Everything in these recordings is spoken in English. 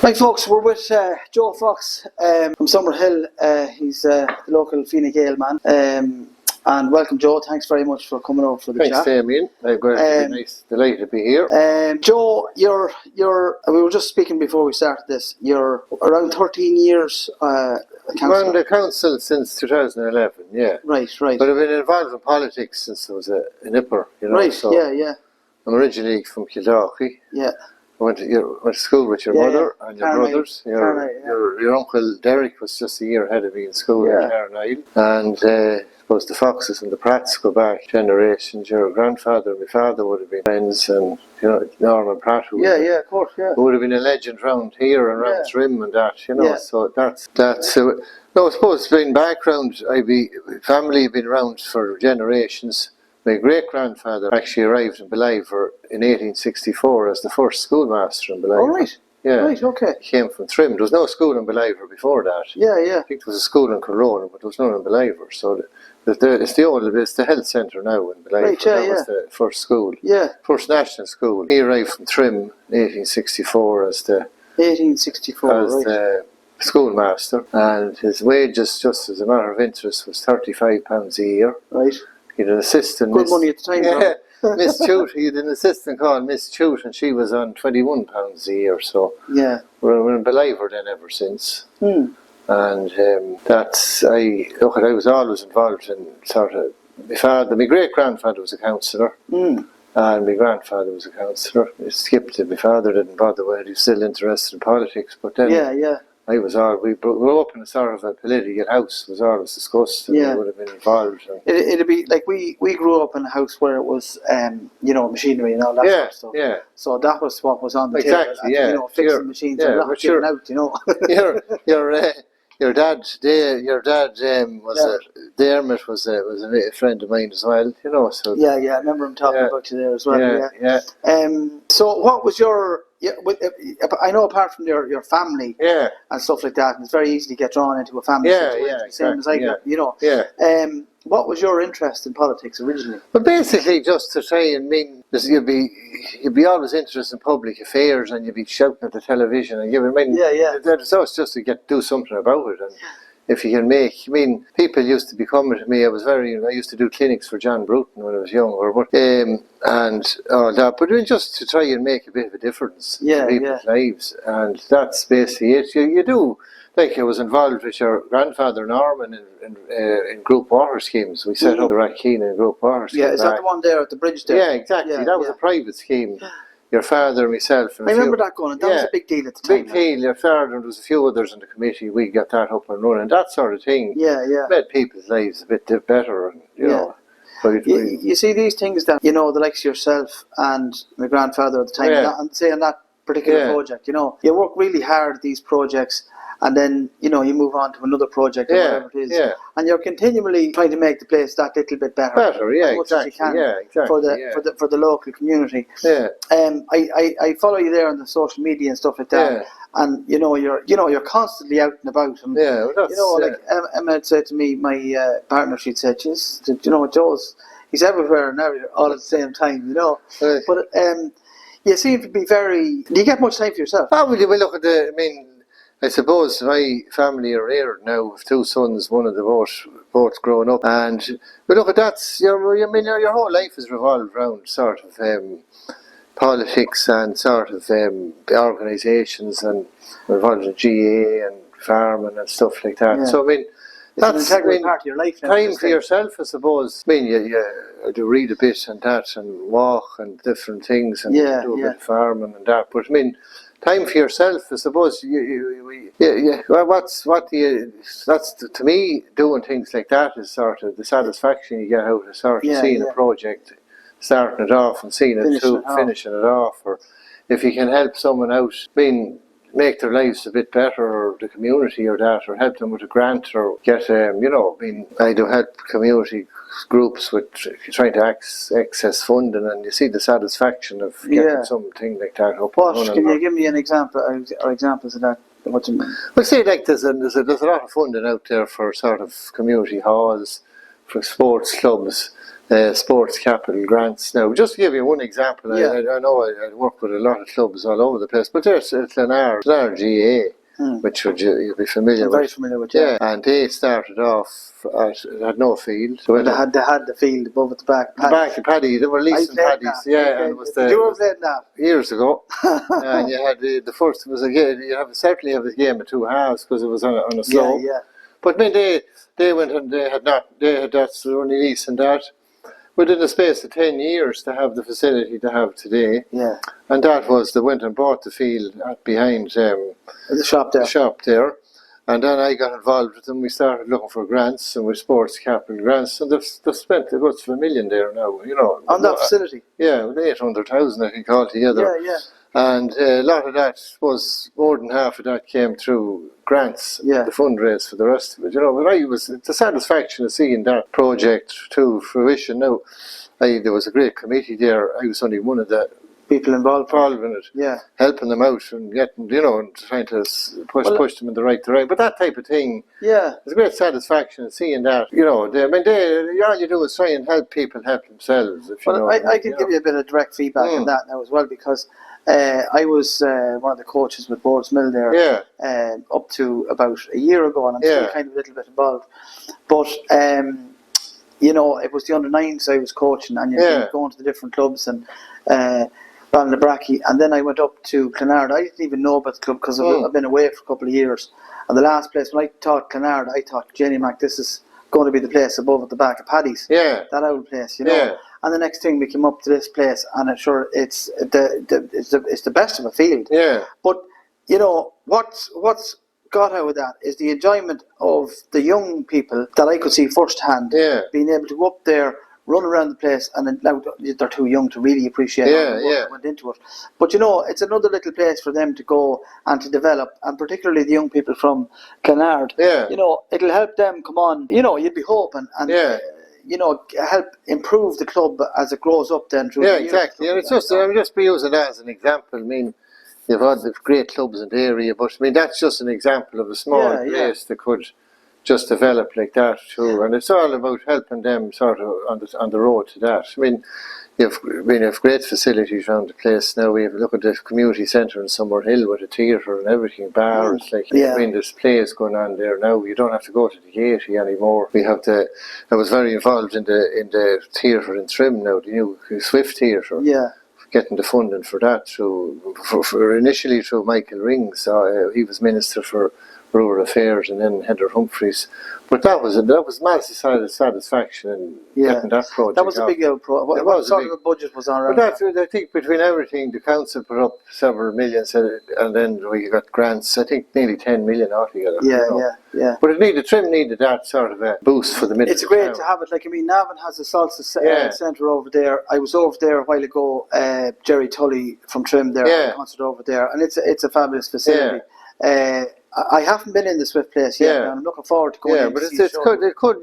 Right folks, we're with Joe Fox from Summerhill. He's the local Fine Gael man. And welcome Joe, thanks very much for coming over for the chat. Thanks Damien, nice, delighted to be here. Joe, we were just speaking before we started this, you're around 13 years councillor. I'm on the council since 2011, yeah. Right. But I've been involved in politics since I was a nipper, you know. Right, so yeah. I'm originally from Killdalkey. Yeah. I went to school with your mother and your brothers. Your uncle Derek was just a year ahead of me in school in Carnile. And I suppose the Foxes and the Pratts go back generations. Your grandfather and my father would have been friends, and you know, Norman Pratt, who would have been a legend round here and round Trim and that, you know. Yeah. So that's no, I suppose it's been background. Family have been around for generations. My great-grandfather actually arrived in Beliver in 1864 as the first schoolmaster in Beliver. Oh, right. Yeah. Right, okay. He came from Trim. There was no school in Beliver before that. Yeah. I think there was a school in Corona, but there was none in Beliver. So it's the health centre now in Beliver. Right, that was the first school. Yeah. First national school. He arrived from Trim in 1864 as the schoolmaster, and his wages, just as a matter of interest, was £35 a year. Right. He had an assistant. Good money at the time, yeah. Miss Chute, he had an assistant called Miss Chute, and she was on £21 a year. So we're in Beliver then ever since. And I was always involved in sort of my great grandfather was a councillor, and my grandfather was a councillor. He skipped it. My father didn't bother with it. He was still interested in politics, but then we grew up in a sort of a political house. Was always discussed, and we would have been involved. It'd be like we grew up in a house where it was, machinery and all that sort of stuff. Yeah. So that was what was on the table. And, fixing machines and not giving out. You know. Your dad Dermot was a friend of mine as well. You know. So I remember him talking about you there as well. Yeah. So what was your? I know apart from your family and stuff like that, and it's very easy to get drawn into a family situation, same as I got, you know. Yeah. What was your interest in politics originally? Well, basically just to try and you'd be always interested in public affairs, and you'd be shouting at the television, and it's always just to do something about it. And if you can people used to be coming to me. I used to do clinics for John Bruton when I was younger, and all that. But just to try and make a bit of a difference to people's lives, and that's basically it. You do. Like I was involved with your grandfather Norman in group water schemes. We set up the Rackeen in group water scheme. Yeah, is that the one there at the bridge there? Yeah, exactly. That was a private scheme. Your father and myself. And I remember that going, and that was a big deal at the time. Big deal. Your father, and there was a few others in the committee. We got that up and running. That sort of thing. Made people's lives a bit better, and you know. You see these things that the likes of yourself and my grandfather at the time, and say on that particular project, you work really hard at these projects. And then, you move on to another project or whatever it is. And you're continually trying to make the place that little bit better. As much as you can for the local community. I follow you there on the social media and stuff like that. And you're constantly out and about. And, Emma had said to me, my partner, she'd said, Joe's, he's everywhere and everywhere all at the same time, But you seem to be do you get much time for yourself? Oh, we look at I suppose my family are here now with two sons, one of them both grown up, and we look at your whole life is revolved around sort of politics and sort of organisations, and we're involved in GA and farming and stuff like that. So that's an integral part of your life now. Time for yourself, I suppose. You do read a bit and that, and walk and different things, and do a bit of farming and that. But time for yourself, I suppose. That's to me, doing things like that is sort of the satisfaction you get out of sort of seeing a project, starting it off and seeing it through, finishing it off, or if you can help someone out, make their lives a bit better, or the community or that, or help them with a grant, or get I do help community groups with trying to access funding, and you see the satisfaction of getting something like that up. Can you give me an example or examples of that? What do you mean? Well, say like there's a lot of funding out there for sort of community halls, for sports clubs, sports capital grants. Now, just to give you one example, I know I work with a lot of clubs all over the place, but there's Clonard GA, which you'll be familiar with. I'm very familiar with, yeah. And they started off, it had no field. So they had the field above at the back. Paddy, they were leasing paddies. Yeah, and it was you were playing that? Years ago. And you had the first, was a game, certainly have a game of two halves because it was on a slope. Yeah. But I mean, they went and they had that only leasing that. Within the space of 10 years to have the facility to have today. Yeah. And that was, they went and bought the field behind the shop there. And then I got involved with them. We started looking for grants and with sports capital grants. And they've spent about $1 million there now, On that facility? Yeah, with 800,000 I think altogether. Yeah. And a lot of that was, more than half of that came through grants, the fundraise for the rest of it. But it's a satisfaction of seeing that project to fruition. Now, there was a great committee there. I was only one of the people involved in it, helping them out and getting, and trying to push them in the right direction. But that type of thing, there's a great satisfaction in seeing that. All you do is try and help people help themselves. I can give you a bit of direct feedback on that now as well, because I was one of the coaches with Boards Mill there up to about a year ago, and I'm still kind of a little bit involved. But it was the under-9s I was coaching, and you're going to the different clubs and Ballinabrakey, and then I went up to Clonard. I didn't even know about the club because I've been away for a couple of years. And the last place, when I taught Clonard, I thought, Jenny Mac, this is going to be the place above at the back of Paddy's. Yeah. That old place, Yeah. And the next thing we came up to this place, and I'm sure it's the best of a field. Yeah. But what's got out of that is the enjoyment of the young people that I could see firsthand. Yeah. Being able to go up there, run around the place, and then now they're too young to really appreciate all the work that went into it. But it's another little place for them to go and to develop, and particularly the young people from Clonard. Yeah. It'll help them come on. You'd be hoping and help improve the club as it grows up then through the years. Exactly. And it's just, I'm just using that as an example. I mean, you've had the great clubs in the area, but I mean that's just an example of a small place that could just develop like that too, and it's all about helping them sort of on the road to that. I mean, you've great facilities around the place now. We have look at the community centre in Summerhill with a theatre and everything, bars. I mean, there's plays going on there now. You don't have to go to the Gaiety anymore. I was very involved in the theatre in Trim now, the new Swift Theatre. Yeah. Getting the funding for that for initially through Michael Rings. He was Minister for Rural Affairs, and then Heather Humphreys. But that was massive satisfaction in getting that project. That was a big project. What sort of a budget was on? But I think between everything, the council put up several millions, and then we got grants. I think nearly 10 million altogether. Yeah. But Trim needed that sort of a boost for the middle. It's great to have it. Navan has a salsa centre over there. I was over there a while ago. Jerry Tully from Trim there had a concert over there, and it's a fabulous facility. I haven't been in the Swift place yet, and I'm looking forward to going in but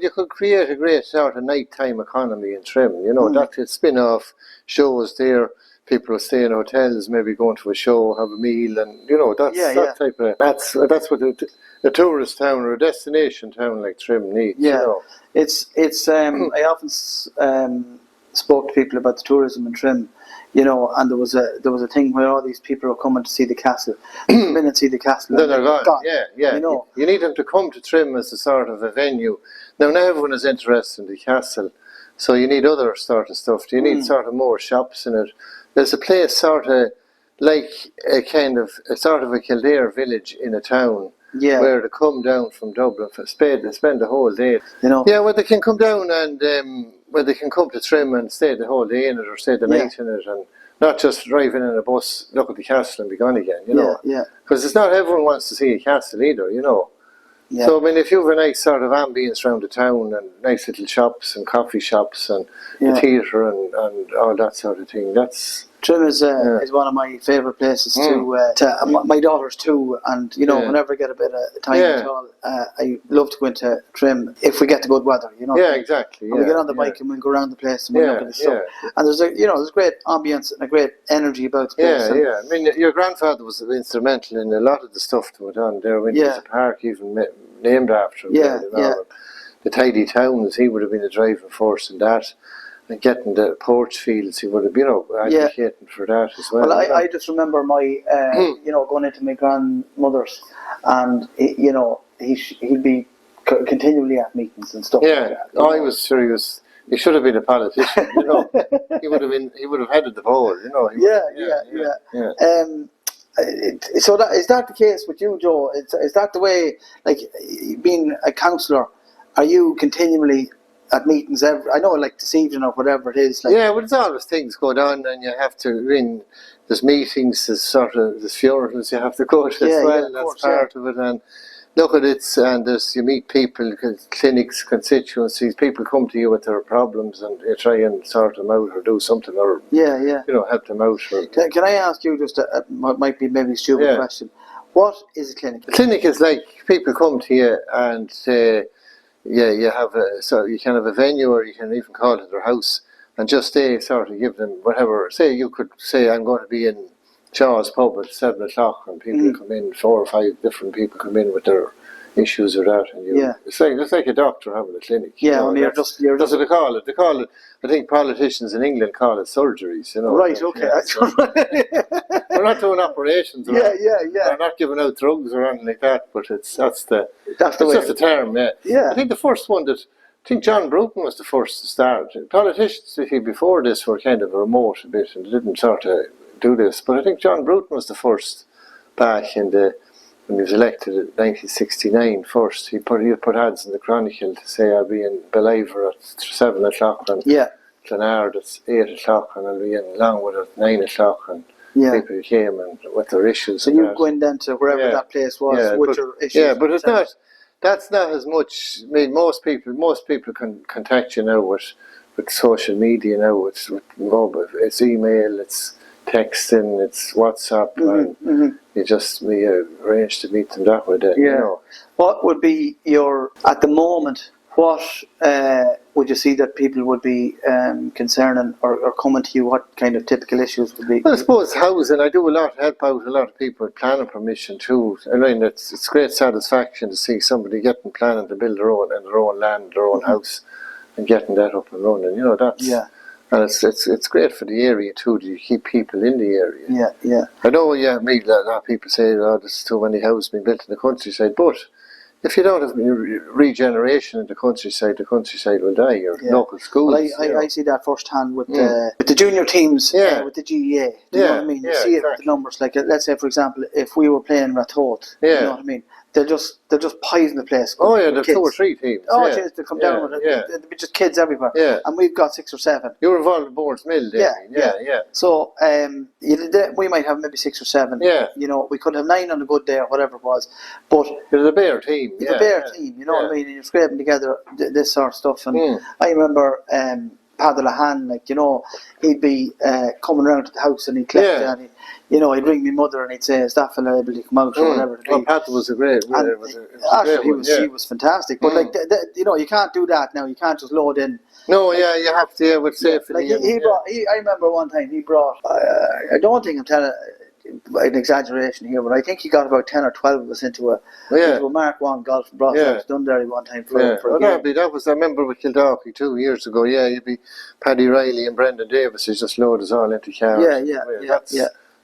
you could create a great sort of nighttime economy in Trim. That could spin off shows there. People will stay in hotels, maybe going to a show, have a meal, and that type of. That's what a tourist town or a destination town like Trim needs. Yeah, it's. I often spoke to people about the tourism in Trim. And there was a thing where all these people are coming to see the castle. Come in and see the castle. Then they're gone. Yeah. You need them to come to Trim as a sort of a venue. Now everyone is interested in the castle, so you need other sort of stuff. You need sort of more shops in it. There's a place sort of like a Kildare village in a town. Yeah. Where they come down from Dublin for Spade, they spend the whole day. Yeah, where they can come down and where they can come to Trim and stay the whole day in it or stay the night in it, and not just drive in a bus, look at the castle and be gone again. Because it's not everyone wants to see a castle either. Yeah. So I mean, if you have a nice sort of ambience around the town and nice little shops and coffee shops and the theatre and all that sort of thing, that's. Trim is one of my favourite places to my daughters too, and whenever I get a bit of time at all, I love to go into Trim if we get the good weather. Yeah, exactly. And we get on the bike and we go around the place and we look at the stuff. And there's great ambience and a great energy about the place. I mean, your grandfather was instrumental in a lot of the stuff that went on there. There's a park even named after him. The tidy towns, he would have been the driving force in that. and getting the porch fields, he would have been advocating for that as well. Well, I just remember my, you know, going into my grandmother's, and he'd be continually at meetings and stuff. Yeah, like that, I was sure he should have been a politician. You know, he would have headed the poll. You know. So is that the case with you, Joe? Is that the way? Like, being a councillor, are you continually at meetings I know, like this evening or whatever it is. Like, yeah, but it's always things going on, and you have to. There's meetings, there's funerals you have to go to as well. That's part of it, and look at it, and you meet people, clinics, constituencies. People come to you with their problems, and you try and sort them out or do something, or help them out. Can I ask you just what might be maybe a stupid question? What is a clinic? A clinic is like people come to you and say. Yeah, you can have a venue, or you can even call it their house, and just sort of give them whatever. Say you could say, I'm going to be in Shaw's pub at 7 o'clock, and people come in, 4 or 5 different people come in with their issues or that, and it's like a doctor having a clinic. Yeah, you know, that's what they call it. They call it. I think politicians in England call it surgeries. You know, right? Okay. We're not doing operations. We're not giving out drugs or anything like that. But that's just the term. Yeah. I think the first one I think John Bruton was the first to start. Politicians before this were kind of remote a bit and didn't sort of do this. But I think John Bruton was the first back when he was elected in 1969 first. He put ads in the Chronicle to say, I'll be in Beliver at 7 o'clock and Clonard at 8 o'clock, and I'll be in Longwood at 9 o'clock, and people came and with their issues. So you go in then to wherever that place was with your issues. Yeah, but that's not as much. I mean, most people can contact you now with social media now. It's mobile, it's email, it's texting, it's WhatsApp, and you just arrange to meet them that way. Then, you know. What would be at the moment? What would you see that people would be concerning or coming to you? What kind of typical issues would be? Well, I suppose housing. I do help out a lot of people with planning permission too. I mean, it's great satisfaction to see somebody getting planning to build their own land, their own house, and getting that up and running. You know, that's and it's great for the area too. To keep people in the area. Yeah. I know. Yeah, a lot of people say, "Oh, there's too many houses being built in the countryside," but if you don't have regeneration in the countryside will die. Your local schools. Well, I see that firsthand with the junior teams, with the GEA. Do you know what I mean? You see it with the numbers. Like, let's say, for example, if we were playing Rathod, you know what I mean? They'll just poison the place. There's 2 or 3 teams. They come down with it. There'll be just kids everywhere. And we've got 6 or 7. You're involved in Boards Mill, yeah. So we might have maybe 6 or 7. You know, we could have 9 on a good day or whatever it was. But it's a bare team. It's a bare team. You know what I mean? And you're scraping together this sort of stuff. And I remember Paddy Lahan, like, you know, he'd be coming around to the house and he'd collect it, and he'd ring my mother and he'd say, is that fella able to come out or whatever. Pat was a great he was fantastic. But like, you can't do that now. You can't just load in. No, you have to with safety. Like I remember one time he brought, I don't think I'm telling an exaggeration here, but I think he got about 10 or 12 of us into a Mark 1 golf and brought us to Dundee one time for a game. That was, I remember with Killdalkey 2 years ago. You'd be Paddy Riley and Brendan Davis. He just loaded us all into cars.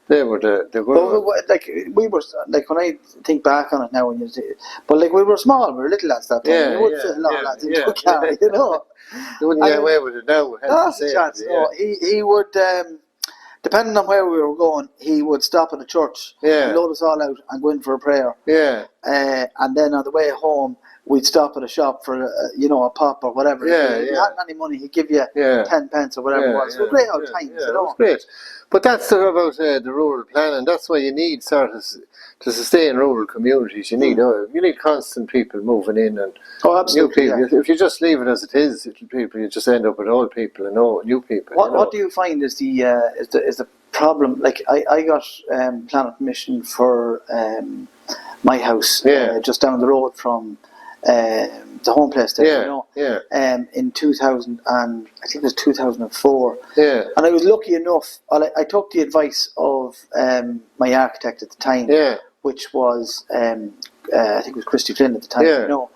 They were the like we were, like, when I think back on it now, but like, we were small, we were little lads that time. You would fit a lot of lads into a car, you know. You wouldn't get away with it now. He would, depending on where we were going, he would stop at a church and load us all out and go in for a prayer. And then on the way home, we'd stop at a shop for a pop or whatever. If you hadn't any money, he'd give you 10 pence or whatever it was. So great old times, you know. It was great. But that's about the rural planning. That's why you need to sustain rural communities. You need constant people moving in and new people. If you just leave it as it is, you just end up with old people and new people. What do you find is the problem? Like, I got planning permission for my house just down the road from the home place there, in 2000, and I think it was 2004. And I was lucky enough. I took the advice of my architect at the time, which was I think it was Christy Flynn at the time, you know,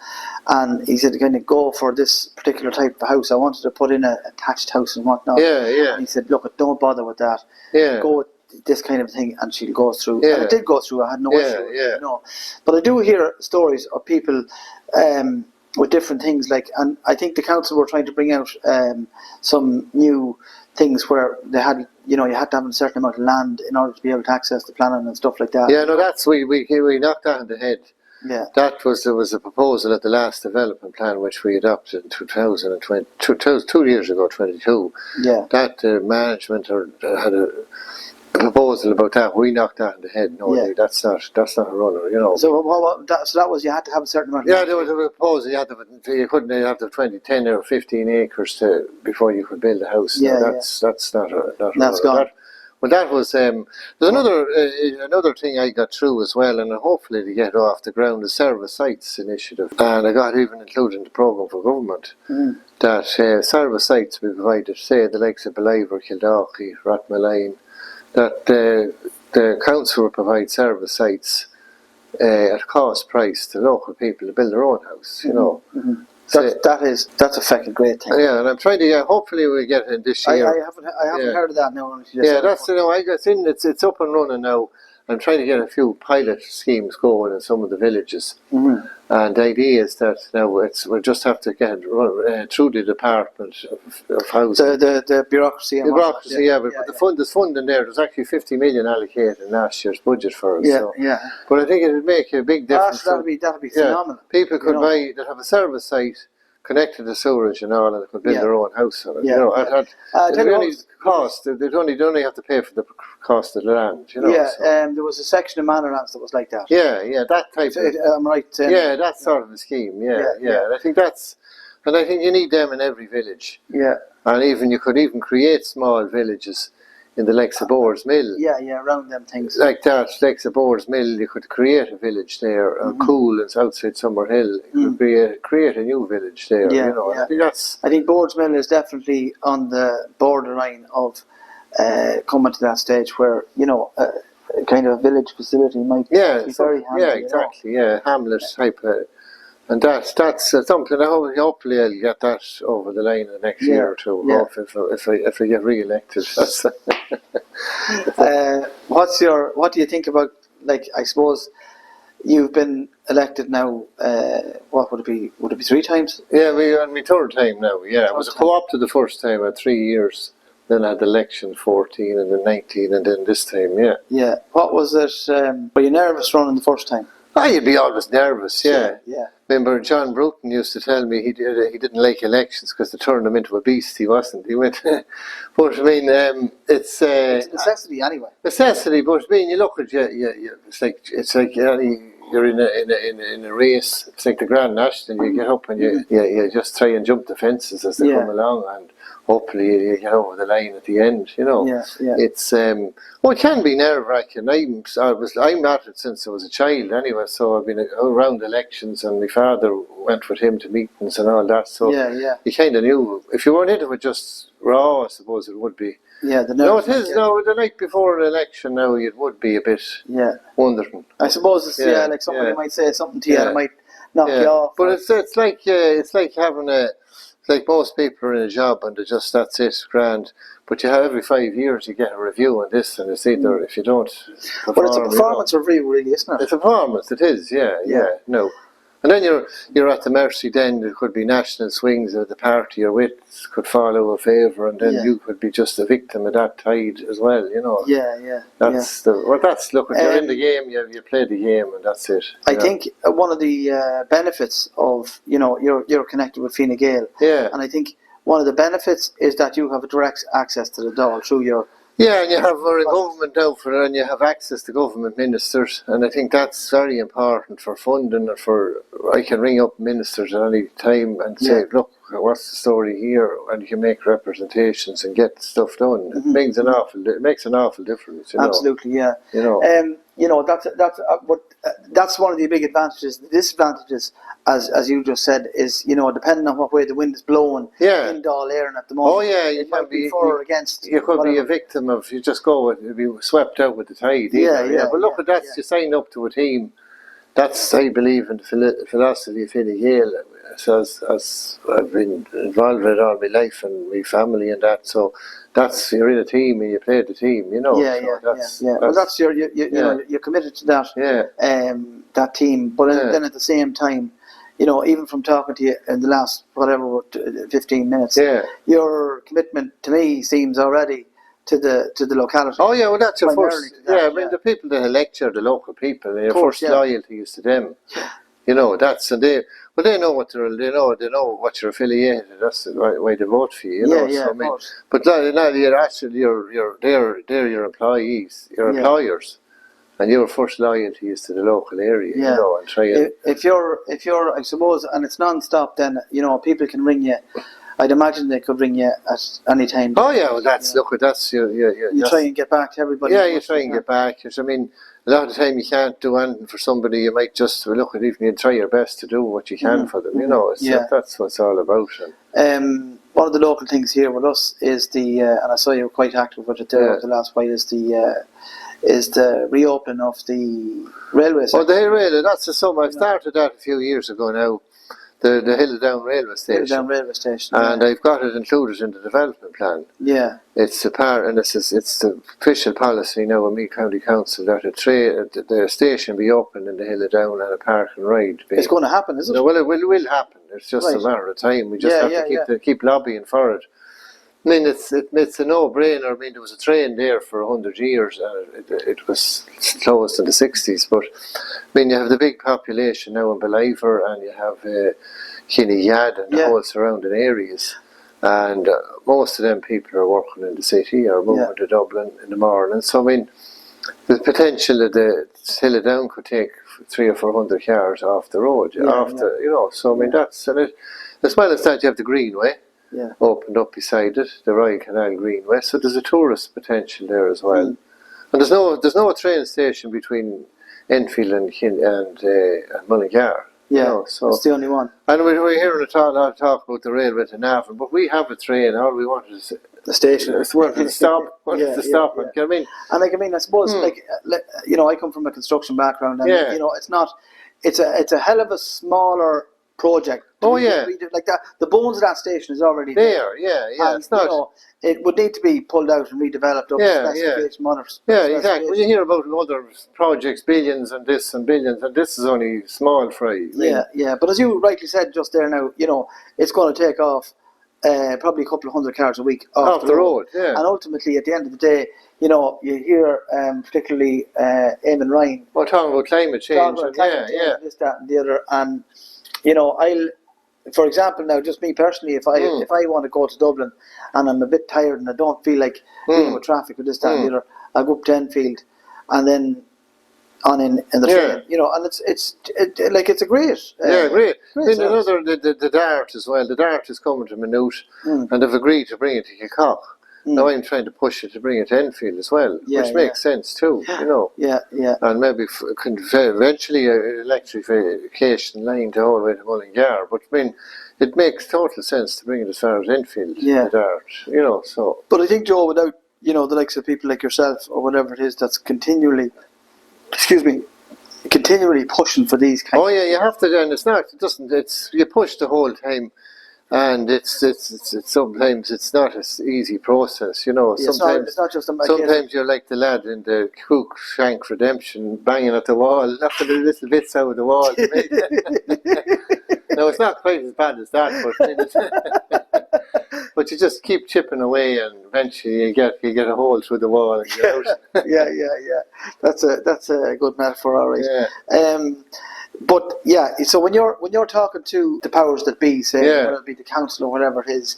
and he said, kind of go for this particular type of house. I wanted to put in a attached house and whatnot. And he said, look, don't bother with that. Go with this kind of thing, and she'll go through. And it did go through. I had no issue with it, you know. But I do hear stories of people with different things, like, and I think the council were trying to bring out some new things where they had, you know, you had to have a certain amount of land in order to be able to access the planning and stuff like that. Yeah, no, that's we knocked that on the head. Yeah, that was there was a proposal at the last development plan which we adopted in 2020, 2 years ago, 22. Yeah, that management had a proposal about that. We knocked that on the head. No, that's not a runner, you know. So that was, you had to have a certain amount of land. There was a proposal. You couldn't have to 10 or 15 acres before you could build a house. Yeah, no, that's not a that's runner. gone. Well, that was there's another thing I got through as well, and hopefully to get off the ground, the Service Sites initiative, and I got even included in the programme for government that service sites will be provided, say the likes of Beliver, Killdalkey, Rathmilane, that the council will provide service sites at cost price to local people to build their own house, you know. That's a fucking great thing. Yeah, and I'm trying to. Hopefully, we get it this year. I haven't heard of that now. That's I guess it's up and running now. I'm trying to get a few pilot schemes going in some of the villages, and the idea is that now we just have to get through the Department of Housing. The bureaucracy. The bureaucracy, but there's funding there. There's actually 50 million allocated in last year's budget for us. But I think it would make a big difference. That'd be phenomenal. People could buy that have a service site connected to sewerage and all, and they could build their own house on it. You know, the only cost they only have to pay for the cost of the land. You know. There was a section of Manorans that was like that. That type. I'm right. That sort of a scheme. And I think you need them in every village. And even you could even create small villages in the likes of Boars Mill. Around them things. Like that, likes of Boars Mill, you could create a village there, Cool and outside Summerhill. You could create a new village there. You know. I think Boars Mill is definitely on the borderline of coming to that stage where, you know, a kind of a village facility might be very handy. Exactly. Hamlet type. And that's something. Hopefully, I'll get that over the line in the next year or two. If I get re-elected. What do you think about? Like, I suppose you've been elected now. What would it be? Would it be 3 times? Yeah, we're on my 3rd time now. Yeah, I was co-opted the first time at 3 years. Then I had the election 14 and then 19 and then this time. Yeah. What was it? Were you nervous running the first time? You'd be always nervous, Remember, John Bruton used to tell me he didn't like elections because they turned him into a beast. He wasn't. He went, but I mean, it's a necessity anyway. Necessity, but I mean, you look at it's like you're in a race. It's like the Grand National. You get up and you just try and jump the fences as they come along, and hopefully you get over the line at the end. You know, it's it can be nerve-wracking. I'm at it since I was a child anyway. So I've been around elections, and my father went with him to meetings and all that. So you kind of knew if you weren't into it just raw, I suppose it would be. No, it is. No, the night before an election, now it would be a bit wondering. I suppose it's like somebody might say something to you that might knock you off. But it's like having like most people are in a job and that's it, grand. But you have every 5 years you get a review on this, and it's either if you don't. But it's a performance review, really, isn't it? It's a performance. It is. No. And then you're at the mercy. Then there could be national swings of the party you're with could fall out of favour, and then you could be just a victim of that tide as well. You know. That's look. If you're in the game, you play the game, and that's it. I think one of the benefits of you're connected with Fine Gael. And I think one of the benefits is that you have a direct access to the Dáil through your. And you have a government out for it, and you have access to government ministers, and I think that's very important for funding. I can ring up ministers at any time and say, look, what's the story here, and you can make representations and get stuff done. It makes an awful difference. Absolutely, that's one of the big advantages. The disadvantages, as you just said, is depending on what way the wind is blowing in Dáil Éireann at the moment. You might be for or against. You could be a victim of be swept out with the tide. But look at that. You sign up to a team that's, I believe in the philosophy of Fine Gael, so as I've been involved with it all my life and my family and that, so that's, you're in a team and you play the team, you know. Well, that's you know, you're committed to that, that team, but then at the same time, you know, even from talking to you in the last, 15 minutes, your commitment to me seems already to the locality. Oh yeah, well that's your first. I mean the people that elect you are the local people, and your first loyalty is to them. You know, that's, and they know what they know what you're affiliated. That's the right way to vote for you. You know, so, I mean, but now you're actually they're your employees, your employers, and your first loyalty is to the local area. You know, and try and if you're I suppose, and it's non-stop, then you know people can ring you. I'd imagine they could ring you at any time. Oh yeah, well that's look, that's you try and get back to everybody. Yeah, you try and get back. I mean, a lot of the time you can't do anything for somebody. You might just look at even you try your best to do what you can for them. You know, that's what it's all about. One of the local things here with us is the and I saw you were quite active with it there over the last while, is the reopening of the railway section. Oh, the railway, that's the summer. I started that a few years ago now. The Hilldown railway station. Hilldown railway station. And I've got it included in the development plan. Yeah. It's a part, and it's the official policy now in Meath County Council that the station be open in the Hilldown and a park and ride. It's going to happen, is it? No, well, it will happen. It's just a matter of time. We just have to keep lobbying for it. I mean, it's a no-brainer. I mean, there was a train there for 100 years, and it was closed in the 60s. But I mean, you have the big population now in Beliver, and you have Kinney Yad and the whole surrounding areas. And most of them people are working in the city or moving to Dublin in the morning. So I mean, the potential that the Hilldown could take 300 or 400 cars off the road you know. So I mean, that's, and as well as that, you have the Greenway. Opened up beside it, the Royal Canal Greenway, so there's a tourist potential there as well. And there's no train station between Enfield and Mullingar. Yeah, you know, so it's the only one. And we're hearing a lot of talk about the railway to Navan, but we have a train. All we wanted is the station. It's wanted to stop. Stop it. I mean, and I suppose you know, I come from a construction background, and you know, it's a hell of a smaller project. Like that, the bones of that station is already there. And, it's not. You know, it would need to be pulled out and redeveloped up to specification. Exactly. When you hear about other projects, billions and this, and this is only small fry. But as you rightly said just there now, you know, it's going to take off probably a couple of 100 cars a week off the road. And ultimately, at the end of the day, you know, you hear particularly Eamon Ryan talking about climate change. This, that, and the other, and you know, for example, now, just me personally, if I want to go to Dublin and I'm a bit tired and I don't feel like dealing with traffic or this, that, and the other, I go up to Enfield and then on in the train, you know, and it's a great. Great. Then another the Dart as well. The Dart is coming to Maynooth, and they've agreed to bring it to Killdalkey. Now I'm trying to push it to bring it to Enfield as well, which makes sense too, you know. And maybe eventually an electrification line to all the way to Mullingar. But I mean, it makes total sense to bring it as far as Enfield, the Dart, you know. So. But I think, Joe, without, you know, the likes of people like yourself or whatever it is that's continually pushing for these kinds. Oh yeah, you have to. And it's you push the whole time. And it's sometimes it's not an easy process, you know. Sometimes it's not just sometimes you're like the lad in the Cruikshank Redemption, banging at the wall, knocking the little bits out of the wall. No, it's not quite as bad as that, but you just keep chipping away, and eventually you get a hole through the wall and get out. yeah. That's a good metaphor, all right. But so when you're talking to the powers that be, say whether it be the council or whatever it is,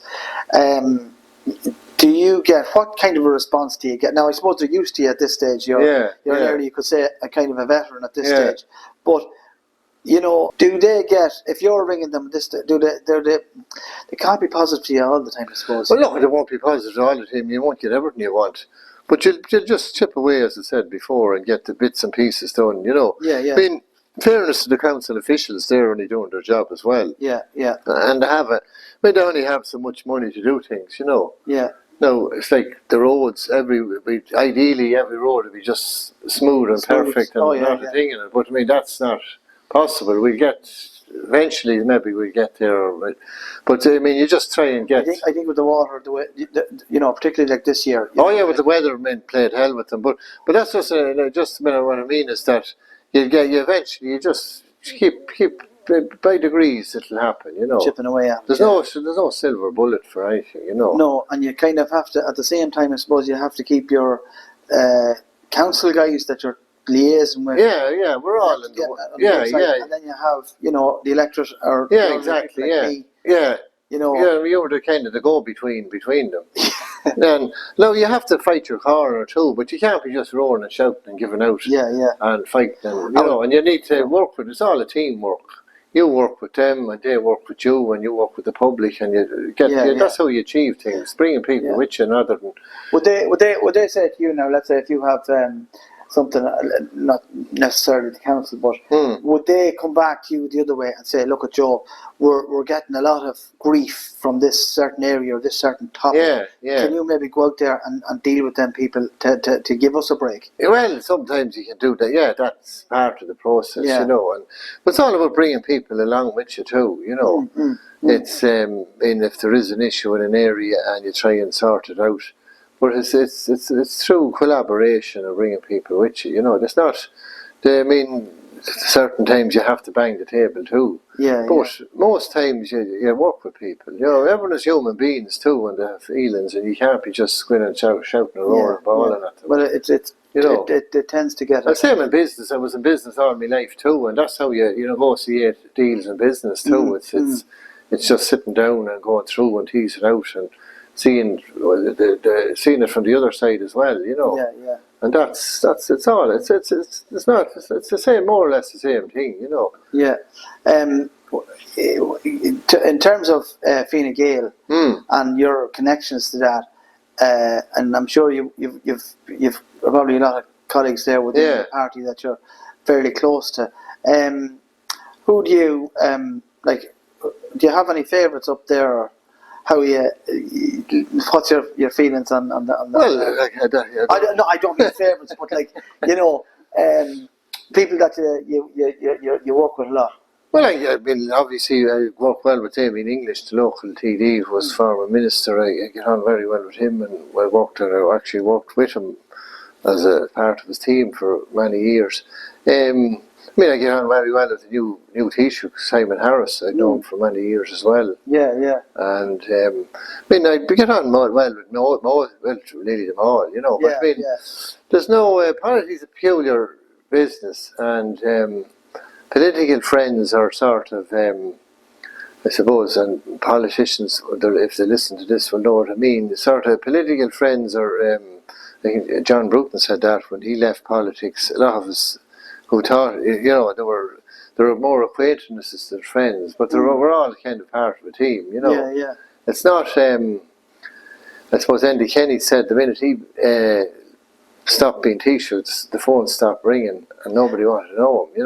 do you get, what kind of a response do you get? Now I suppose they're used to you at this stage. You're nearly, you could say, a kind of a veteran at this stage. But you know, do they get, if you're ringing them this, they can't be positive to you all the time, I suppose. Well, look, they won't be positive all the time. You won't get everything you want. But you'll just chip away, as I said before, and get the bits and pieces done, you know. I mean, in fairness to the council officials, they're only doing their job as well. And they only have so much money to do things, you know. No, it's like the roads, ideally every road would be just smooth and perfect and not a thing in it. But I mean, that's not possible. Eventually, maybe we'll get there. But I mean, you just try and get. I think with the water, the way, particularly like this year. With the weathermen played hell with them. But that's just what I mean is that you eventually you just keep by degrees it'll happen. Chipping away at it. There's no silver bullet for anything. No, and you kind of have to at the same time. I suppose you have to keep your council guys that you're liaising with. Yeah, we're all in and then you have the electorate or exactly you were the kind of the go between them. And no, you have to fight your corner too, but you can't be just roaring and shouting and giving out and fighting, and you need to work with. It's all a teamwork. You work with them, and they work with you, and you work with the public, and you get. That's how you achieve things. Bringing people with you, rather than. Would they say to you now? Let's say if you have something, not necessarily the council, but would they come back to you the other way and say, "Look at Joe, we're getting a lot of grief from this certain area or this certain topic. Can you maybe go out there and deal with them people to give us a break?" Well, sometimes you can do that. Yeah, that's part of the process, but it's all about bringing people along with you too. It's if there is an issue in an area and you try and sort it out. But it's through collaboration and bringing people with you. It's not. Certain times you have to bang the table too. But most times you work with people. Everyone is human beings too, and they have feelings, and you can't be just going and shouting and roaring and bawling at them. Well, it tends to get. The same in business. I was in business all my life too, and that's how you negotiate deals in business too. It's just sitting down and going through and teasing out and seeing seeing it from the other side as well, and that's it's all it's the same, more or less the same thing, In terms of Fine Gael and your connections to that, and I'm sure you've probably a lot of colleagues there within the party that you're fairly close to. Who do you like? Do you have any favourites up there? Or how what's your feelings on that? Well, I don't mean favourites, but people that you work with a lot. Well, obviously I work well with him in English. The local TD who was former minister. I get on very well with him, and I actually worked with him as a part of his team for many years. I get on very well with the new Taoiseach, Simon Harris. I've known him for many years as well. And I get on well with nearly them all, But there's no politics is a peculiar business, and political friends are sort of, I suppose, and politicians, if they listen to this, will know what I mean. Sort of political friends are. I think John Bruton said that when he left politics. A lot of us who thought, there were more acquaintances than friends, but we're all kind of part of a team, It's not, I suppose Andy Kenny said the minute he stopped being Taoiseach, the phone stopped ringing and nobody wanted to know him,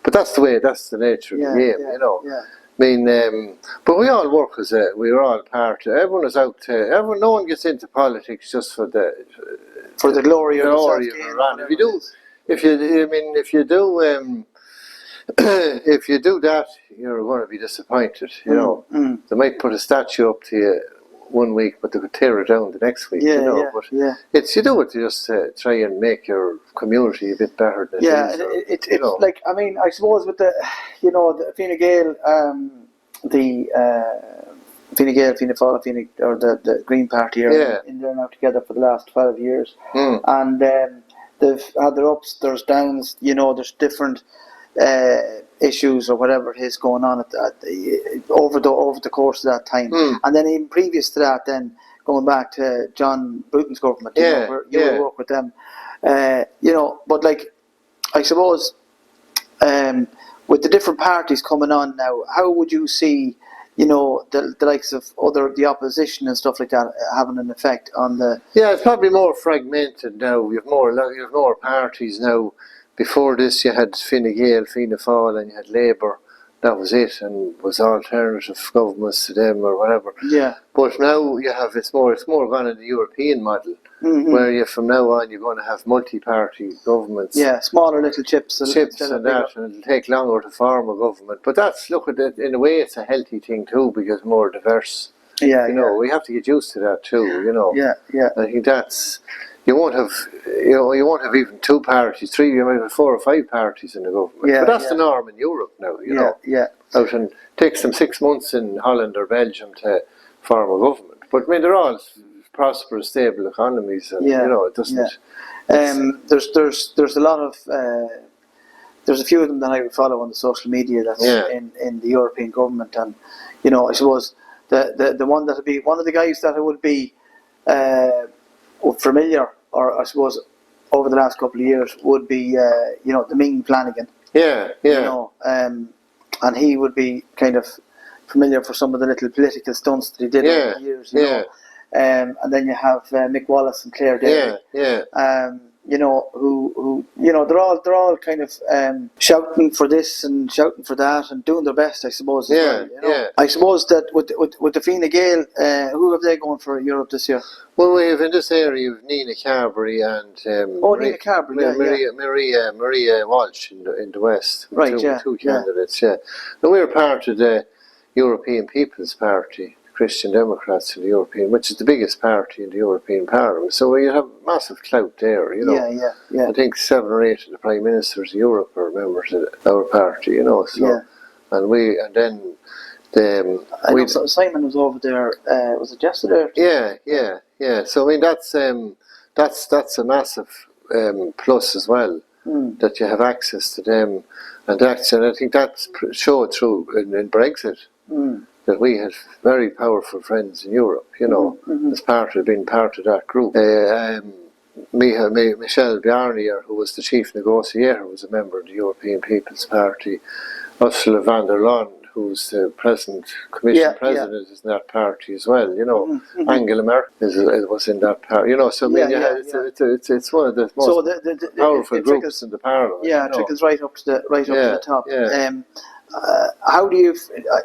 But that's the nature of the game, But we all work we're all part, everyone is out no one gets into politics just for the glory of it. If you do that, you're going to be disappointed. They might put a statue up to you one week, but they could tear it down the next week. It's you do it to just try and make your community a bit better. Than it's like I suppose with the the Fine Gael, Fine Gael, Fianna Fáil, or the Green Party are in there now together for the last 12 years, and they've had their ups, there's downs. There's different issues or whatever it is going on over the course of that time, and then even previous to that, then going back to John Bruton's government, where you will work with them, But I suppose with the different parties coming on now, how would you see? The likes of the opposition and stuff like that having an effect on the. Yeah, it's probably more fragmented now. You have more parties now. Before this, you had Fine Gael, Fianna Fáil, and you had Labour. that was it, and was alternative governments to them or whatever. Yeah. But now you have it's more gone in the European model, where you from now on you're going to have multi-party governments. Yeah, smaller little chips and that, and it'll take longer to form a government. But that's look at it in a way, it's a healthy thing too because more diverse. Yeah, you know, we have to get used to that too. You know. Yeah, yeah. I think that's. You won't have even 2 parties, 3, you might have 4 or 5 parties in the government. Yeah, but that's the norm in Europe now, you know. Yeah. Out and takes them 6 months in Holland or Belgium to form a government. But I mean, they're all prosperous, stable economies, and you know, it doesn't. There's a lot of there's a few of them that I follow on the social media that's in the European government, and you know, I suppose the one that would be one of the guys that would be familiar, or I suppose over the last couple of years, would be you know, the Ming Flanagan. Yeah. You know, and he would be kind of familiar for some of the little political stunts that he did over the years. You know, and then you have Mick Wallace and Claire Daly. You know, who you know, they're all kind of shouting for this and shouting for that and doing their best, I suppose. As well, you know? I suppose that with the Fine Gael, who have they going for Europe this year? Well, we have in this area you've Nina Carberry and Nina Carberry, Maria Walsh in the west. Right, two candidates. Yeah, and we're part of the European People's Party, Christian Democrats in the European, which is the biggest party in the European Parliament. So we have massive clout there, you know. Yeah. I think 7 or 8 of the Prime Ministers of Europe are members of our party, you know. So, and then I know Simon was over there. Was it yesterday? Yeah. So I mean that's a massive plus as well, that you have access to them, and I think that's showed through in Brexit. That we had very powerful friends in Europe, you know, as being part of that group. Michel Barnier, who was the chief negotiator, was a member of the European People's Party. Ursula von der Leyen, who's the Commission President, is in that party as well, you know. Angela Merkel was in that party, you know. So I mean, it's one of the most powerful groups in the Parliament. Yeah, it trickles right up to the top. How do you?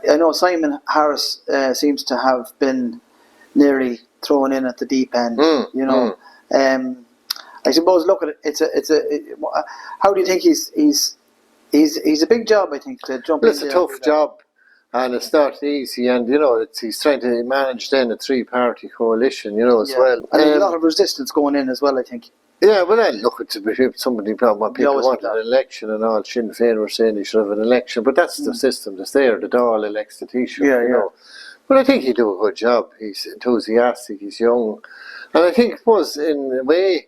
I know Simon Harris seems to have been nearly thrown in at the deep end. You know, I suppose. Look at it. How do you think he's a big job? I think to jump. It's a tough job, and it's not easy. And you know, he's trying to manage then a 3-party coalition. You know, as well. And there's a lot of resistance going in as well, I think. Yeah, well, then look, somebody people want an election and all. Sinn Féin were saying he should have an election, but that's the system that's there. The Dáil elects the Taoiseach, you know. But I think he'd do a good job. He's enthusiastic, he's young. And I think it was, in a way,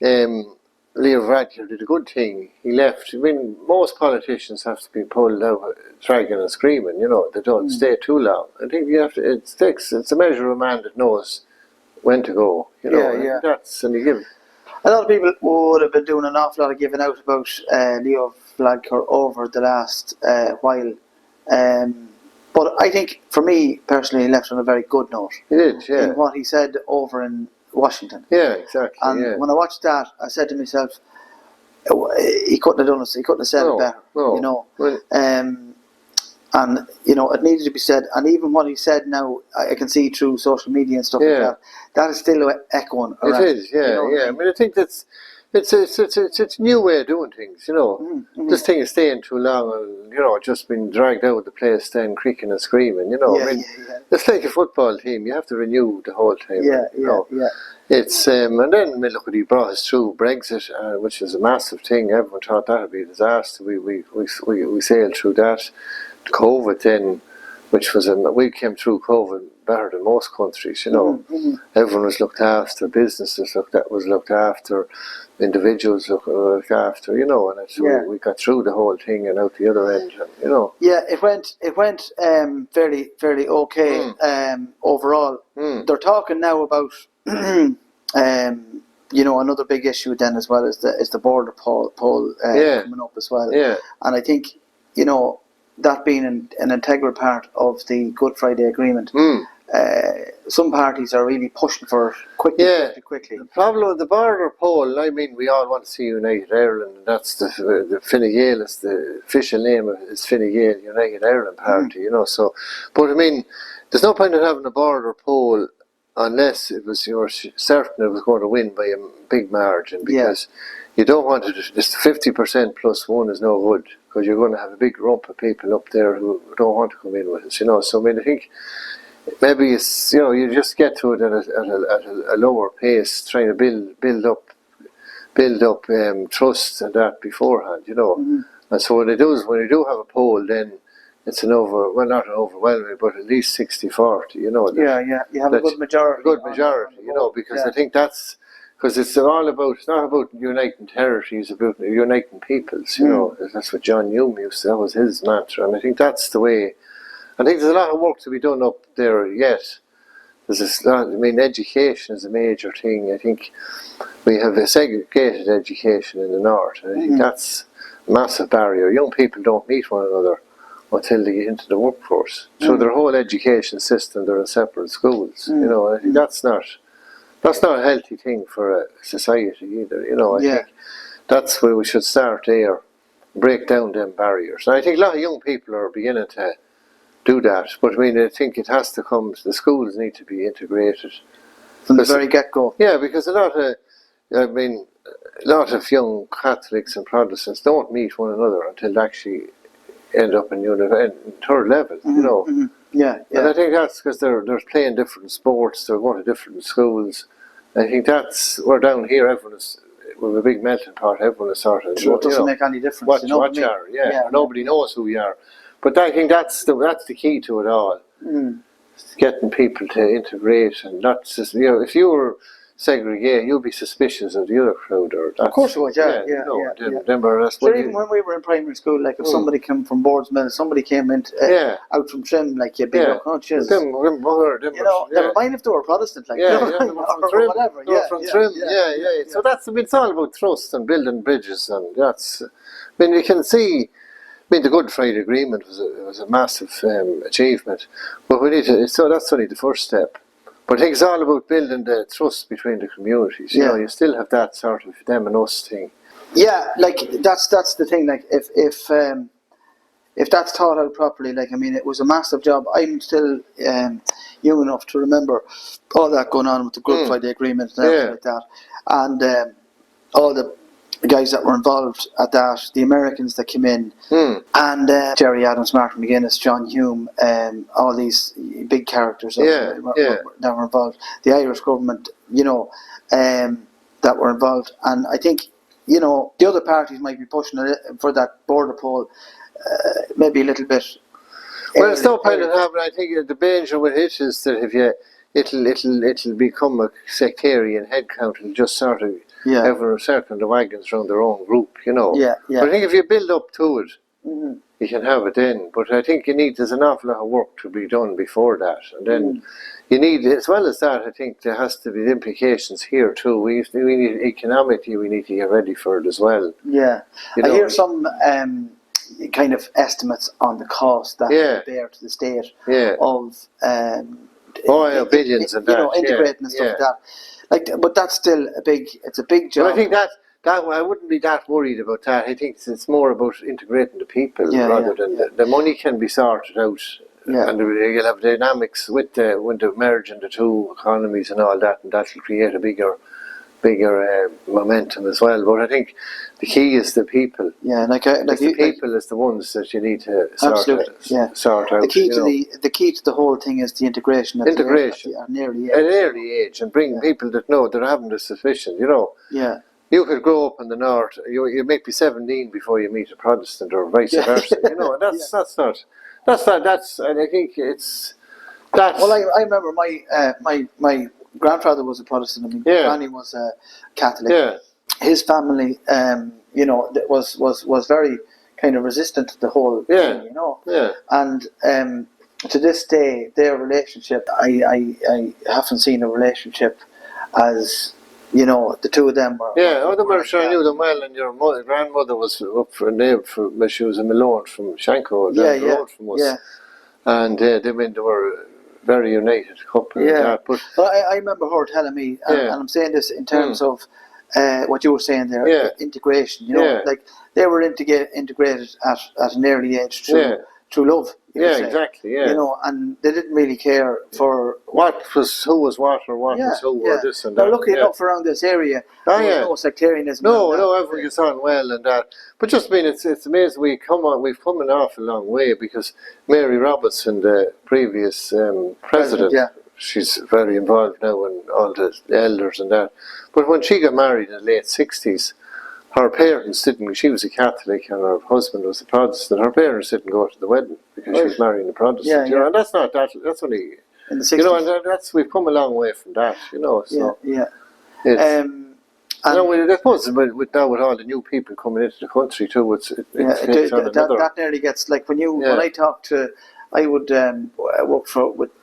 Leo Varadkar did a good thing. He left. I mean, most politicians have to be pulled out, dragging and screaming, you know. They don't stay too long. I think you have to, it's a measure of a man that knows when to go, you know. And you give. A lot of people would have been doing an awful lot of giving out about Leo Varadkar over the last while. But I think, for me, personally, he left on a very good note. He did, in what he said over in Washington. Yeah, exactly. And when I watched that, I said to myself, he couldn't have done it. He couldn't have said it better. You know. Well, and you know, it needed to be said. And even what he said now, I can see through social media and stuff like that. That is still echoing around. It is, I mean, I think it's a new way of doing things. You know, this thing is staying too long, and you know, just been dragged out of the place, then creaking and screaming. You know, I mean, it's like a football team. You have to renew the whole time. It's and then look at he brought us through Brexit, which is a massive thing. Everyone thought that would be a disaster. We sailed through that. COVID then, which was we came through COVID better than most countries, you know. Everyone was looked after, businesses was looked after, individuals looked after, you know, and we got through the whole thing and out the other end, you know. Yeah, it went fairly okay overall. They're talking now about you know, another big issue then as well is the border poll coming up as well. And I think, you know, that being an integral part of the Good Friday Agreement, some parties are really pushing for quickly. The problem with the border poll, I mean, we all want to see United Ireland, and that's the Fine Gael, is the official name is Fine Gael United Ireland Party, you know. So, but I mean, there's no point in having a border poll unless it was you're certain it was going to win by a big margin, because you don't want to just 50% plus one is no good, because you're going to have a big rump of people up there who don't want to come in with us, you know. So I mean, I think maybe it's, you know, you just get to it at a lower pace, trying to build up trust and that beforehand, you know. And so when you do have a poll, then it's not an overwhelming, but at least 60-40, you know. You have a good majority. You know, because I think that's, because it's not about uniting territories, it's about uniting peoples, you know. That's what John Hume used to, that was his mantra, and I think that's the way. I think there's a lot of work to be done up there yet. I mean, education is a major thing. I think we have a segregated education in the north, and I think that's a massive barrier. Young people don't meet one another until they get into the workforce. So their whole education system, they're in separate schools. You know, and I think that's not a healthy thing for a society either. You know, I think that's where we should start there, break down them barriers. And I think a lot of young people are beginning to do that, but I mean, I think it has to come. The schools need to be integrated from the very get-go. Yeah, because a lot of young Catholics and Protestants don't meet one another until they actually end up in third level. You know. And I think that's because they're playing different sports, they're going to different schools. I think we're down here, we're a big melting pot, everyone is sort of... It doesn't make any difference. What you are, nobody knows who we are. But I think that's the key to it all. Getting people to integrate, and not just, you know, if you were segregated, you'd be suspicious of the other crowd. Of course you would, Even when we were in primary school, like if somebody came from Boardsmill, somebody came in out from Trim, like you'd be like, oh Jesus. You know, never mind if they were Protestant, like from whatever. From Trim, So it's all about trust and building bridges, and that's. I mean, you can see. I mean, the Good Friday Agreement was a massive achievement, but that's only the first step. But I think it's all about building the trust between the communities. You know, you still have that sort of them and us thing. Yeah, like that's the thing. Like if that's thought out properly, like I mean, it was a massive job. I'm still young enough to remember all that going on with the Good Friday Agreement and everything like that, and all the guys that were involved at that, the Americans that came in, and Jerry Adams, Martin McGuinness, John Hume, all these big characters that were involved, the Irish government, you know, that were involved. And I think, you know, the other parties might be pushing for that border poll maybe a little bit. Well, it's no point in having. I think the danger with it is that if it'll become a sectarian head count and just sort of everyone circling the wagons around their own group, you know. But I think if you build up to it, you can have it then. But I think there's an awful lot of work to be done before that. And then you need, as well as that, I think there has to be implications here too. We need economically, we need to get ready for it as well. Yeah. I hear some kind of estimates on the cost that they bear to the state of billions and that. You know, integrating and stuff like that. Like, but that's still it's a big job. But I think that I wouldn't be that worried about that. I think it's more about integrating the people rather than the money can be sorted out, and you'll have dynamics with when the merging the two economies and all that, and that'll create a bigger momentum as well. But I think the key is the people. Yeah, the people is the ones that you need to sort out. The key to the whole thing is the integration. At an early age, and bring people that know they're having the suspicion. You know. Yeah. You could grow up in the north. You might be 17 before you meet a Protestant, or vice versa. You know, that's not. And I think it's. Well, I remember my grandfather was a Protestant. I mean, Granny was a Catholic. Yeah. His family, you know, was very kind of resistant to the whole thing, you know. Yeah. And to this day, their relationship, I haven't seen a relationship as, you know, the two of them were. Yeah, they were sure I knew them well, and your grandmother was up for a name she was a Malone from Shanko, down the road from us. Yeah. And they were very united couple. Yeah. But I remember her telling me, and I'm saying this in terms of what you were saying there, integration. You know, like they were integrated at an early age through love. Exactly. Yeah. You know, and they didn't really care for who was what or what was who or this and that. Now, luckily enough around this area, there was no sectarianism. No, everyone gets on well and that. But just it's amazing we've come an awful long way, because Mary Robertson, the previous president, she's very involved now in all the elders and that. But when she got married in the late 60s, her parents didn't. She was a Catholic and her husband was a Protestant. Her parents didn't go to the wedding because she was marrying a Protestant. You know, and that's not that. That's only in the 60s. You know, and that's we've come a long way from that. You know, so I suppose with all the new people coming into the country too, that nearly gets like when I talk to, I would work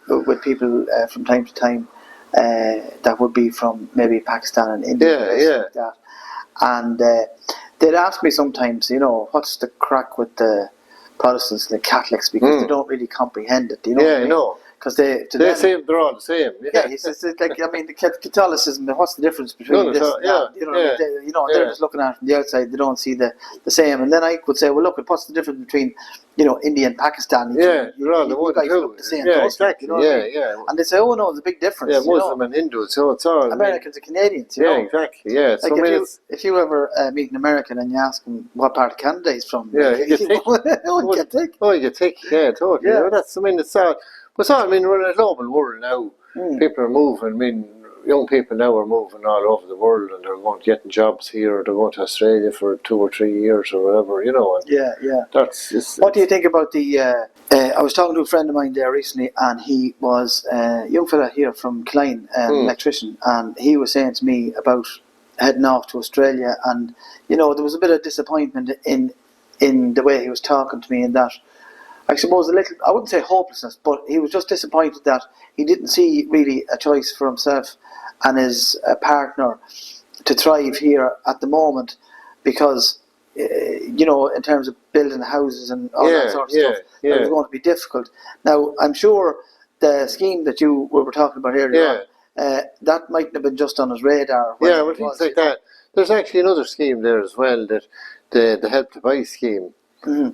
with people from time to time that would be from maybe Pakistan and India, like that. And they'd ask me sometimes, you know, what's the crack with the Protestants and the Catholics, because they don't really comprehend it. You know, I know. Because they say they're all the same. It's like, I mean, the Catholicism. What's the difference between this and that? You know, they're just looking at it from the outside. They don't see the same. And then I could say, well, look, what's the difference between, you know, India and Pakistan? You guys look the same. Exactly. You know what I mean? And they say, oh no, there's a big difference. Yeah, Muslim and Hindu. So it's all Americans and Canadians. You know? Exactly. Yeah. Like so if you ever meet an American and you ask him what part of Canada he's from, you get tick. Yeah, totally. Yeah. It's all. But I mean, we're in a global world now. People are moving. I mean, young people now are moving all over the world, and they're getting jobs here, or they're going to Australia for 2 or 3 years or whatever, you know. And what do you think about the... I was talking to a friend of mine there recently, and he was a young fella here from Klein, electrician, and he was saying to me about heading off to Australia, and, you know, there was a bit of disappointment in the way he was talking to me, in that I suppose I wouldn't say hopelessness, but he was just disappointed that he didn't see really a choice for himself and his partner to thrive here at the moment, because, you know, in terms of building houses and all that sort of stuff, it was going to be difficult. Now, I'm sure the scheme that we were talking about earlier on, that mightn't have been just on his radar. Well, things like that. There's actually another scheme there as well, that the Help to Buy scheme,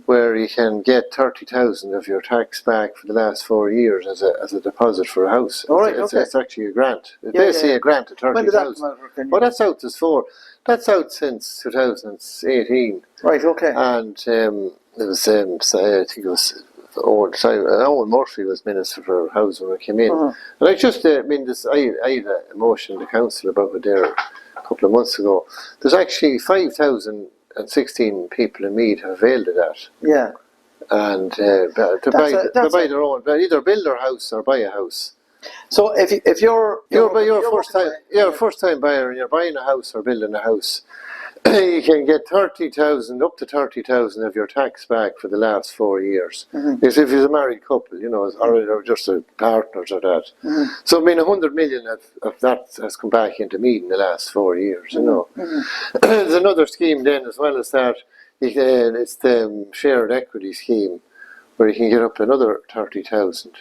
where you can get 30,000 of your tax back for the last 4 years as a deposit for a house. It's actually a grant. It's basically a grant of 30,000. When did that come out? Well, that's out since 2018. Right. Okay. And it was I think it was Owen Murphy was Minister for Housing when I came in. And I just I had a motion to council about it there a couple of months ago. There's actually 5,016 people in Meath have availed of that. Yeah. And to buy their own, either build their house or buy a house. So if you're a first time buyer and you're buying a house or building a house, you can get 30,000 up to 30,000 of your tax back for the last 4 years. If you're a married couple, you know, or just partners or that. So I mean, 100 million of that has come back into Meath in the last 4 years. You know, there's another scheme then as well as that. It's the shared equity scheme, where you can get up to another 30,000.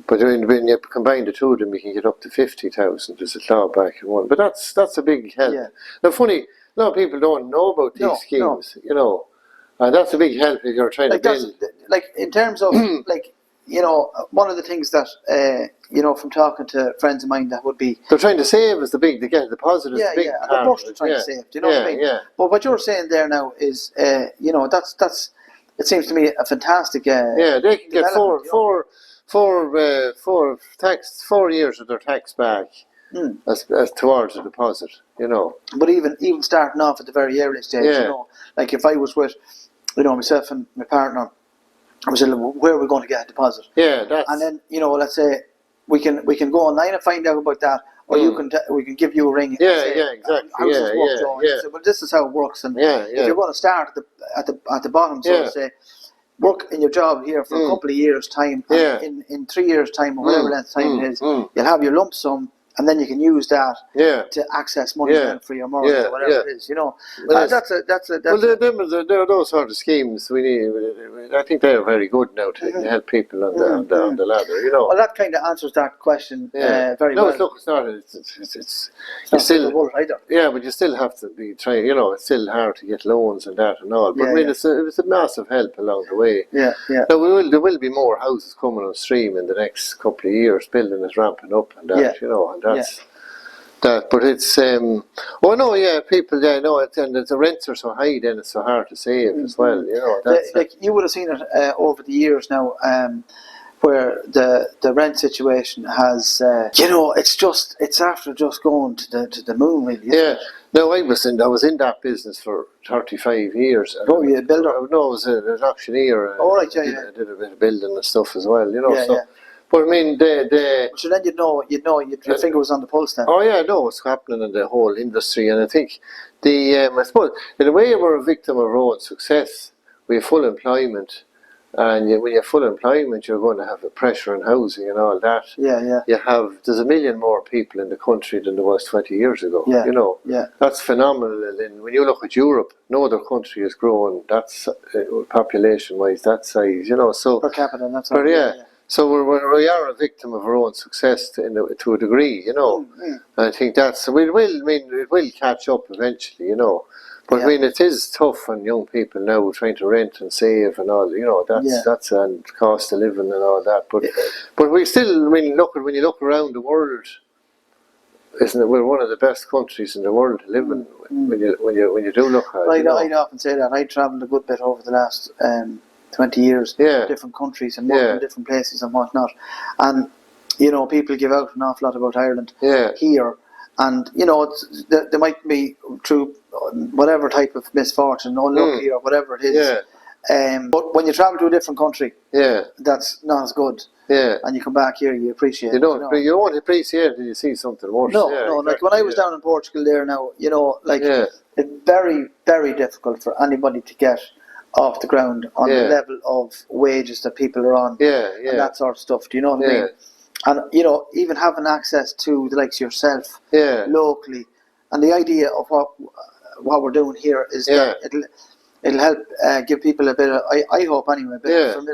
But when you combine the two of them, you can get up to 50,000 as a clawback in one. But that's a big help. Now, funny, a lot of people don't know about these schemes, you know, and that's a big help if you're trying to build. Like, in terms of, like, you know, one of the things that, you know, from talking to friends of mine, that would be... They're trying to save is the big, they get the deposit is the big part. Of course they're trying to save, do you know what I mean? But what you're saying there now is, you know, that's it seems to me a fantastic they can get 4 years of their tax back as towards a deposit, you know. But even starting off at the very early stage, you know, like if I was with, you know, myself and my partner, I was saying, where are we going to get a deposit? And then, you know, let's say we can go online and find out about that, or we can give you a ring. And say, Exactly. So, but this is how it works, and if you're going to start at the bottom, so to say, work in your job here for a couple of years' time, and in 3 years' time, or whatever length of time it is, you'll have your lump sum, and then you can use that to access money then for your mortgage or whatever it is. You know, well, that's a. Well, there are those sort of schemes. We need. I think they are very good now to help people on the ladder. You know. Well, that kind of answers that question very well. No, it's not. It's not still either. Yeah, but you still have to be trying. You know, it's still hard to get loans and that and all. But I mean, it's a massive help along the way. Yeah. Now there will be more houses coming on stream in the next couple of years. Building is ramping up and that. You know, and that's. That, but it's people know it, and the rents are so high. Then it's so hard to save as well. You know, that's like you would have seen it over the years now, where the rent situation has, it's after just going to the moon, really. Yeah. No, I was in that business for 35 years. Oh, you a builder? No, I was an auctioneer. Oh, right, I did a bit of building and stuff as well. You know, But I mean, so then you'd know your finger was on the pulse then. Oh yeah, I know what's happening in the whole industry, and I think I suppose in a way we're a victim of our own success. We have full employment, and when you have full employment, you're going to have a pressure on housing and all that. There's a million more people in the country than there was 20 years ago. Yeah. You know, that's phenomenal. And when you look at Europe, no other country has grown that's population-wise that size. You know, so per capita, that's all. So we are a victim of our own success to a degree, you know. And I think it will catch up eventually, you know. But I mean, it is tough on young people now trying to rent and save and all, you know. That's and cost of living and all that. But we still, when you look around the world, isn't it? We're one of the best countries in the world to live in. When you do look at it. I'd often say that. I travelled a good bit over the last 20 years, different countries and worked in different places and whatnot. And, you know, people give out an awful lot about Ireland here. And, you know, they might be through whatever type of misfortune, unlucky or whatever it is. But when you travel to a different country, that's not as good. And you come back here, you appreciate it. You won't appreciate it until you see something worse. No, like when I was down in Portugal there now, you know, like it's very, very difficult for anybody to get off the ground on the level of wages that people are on and that sort of stuff. Do you know what I mean? And, you know, even having access to the likes of yourself locally, and the idea of what we're doing here is that it'll help give people a bit of, I hope anyway, a bit of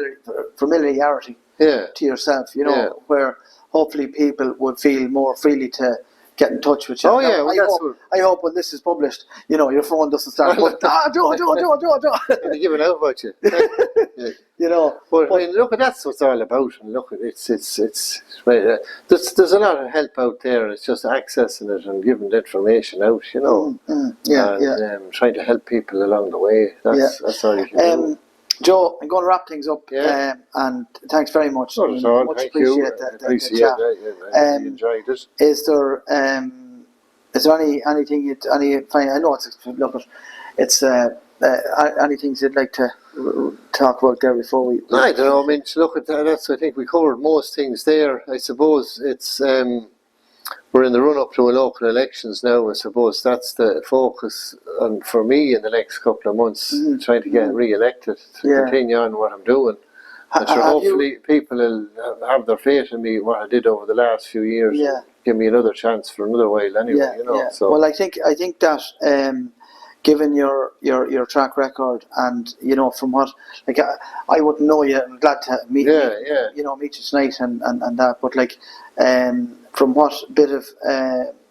familiarity to yourself, you know, where hopefully people would feel more freely to get in touch with you. I hope when this is published, you know, your phone doesn't start going, Joe. They're giving out about you. You know. But I mean, look, that's what it's all about. And look, it's there's a lot of help out there, and it's just accessing it and giving the information out, you know. And trying to help people along the way. That's all you can do. Joe, I'm going to wrap things up, and thanks very much. Not at all. Much Thank you. Appreciate that. I enjoyed it. Is there anything I know it's anything you'd like to talk about there before we? I don't know. I mean, look at that. I think we covered most things there. I suppose it's. We're in the run-up to a local elections now. I suppose that's the focus for me in the next couple of months, trying to get re-elected, to continue on what I'm doing. And sure, hopefully people will have their faith in me, what I did over the last few years, and give me another chance for another while anyway. You know. So. Well, I think that given your track record, and you know, from what, like, I wouldn't know you. I'm glad to meet you meet you tonight and that, but like from what bit of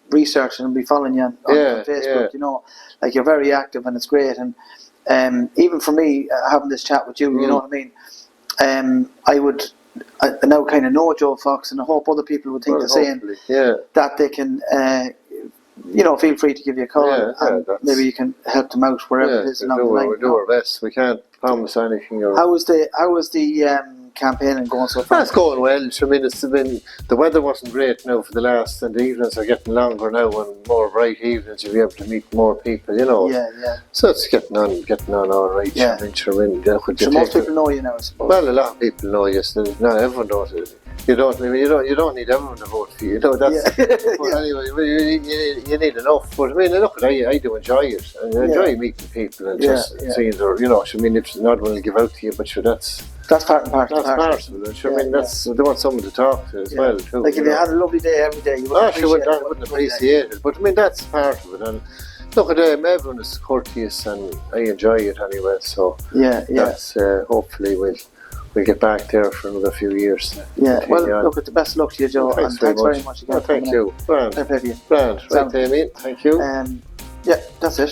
research, and I'll be following you on Facebook, you know, like you're very active and it's great. And even for me, having this chat with you, you know what I mean. I now kind of know Joe Fox, and I hope other people would think the same. That they can, you know, feel free to give you a call, and maybe you can help them out wherever it is along the line. We'll do our best. We can't promise anything. How was the campaigning going so far? That's going well. I mean, the weather wasn't great now for the last, and the evenings are getting longer now, and more bright evenings. You'll be able to meet more people, you know. So it's getting on all right. So most people know you now, I suppose. Well, a lot of people know you. So not everyone knows it. you don't need everyone to vote for you. You know that's. But anyway, you need enough. But I mean, look, I do enjoy it. I enjoy meeting people and just seeing their, I mean, if not one will give out to you, but sure, that's part and part. That's part of it. Sure, I mean, they want someone to talk to as well too. Like if you had a lovely day every day, you wouldn't appreciate it. But I mean, that's part of it. And look, everyone is courteous, and I enjoy it anyway. So that's hopefully we'll get back there for another few years. Yeah. Well, look, at the best luck to you, Joe, and thanks very much again. Thank you. Grand. Fair play to you. Grand. Right, Amy. Thank you. Yeah, that's it.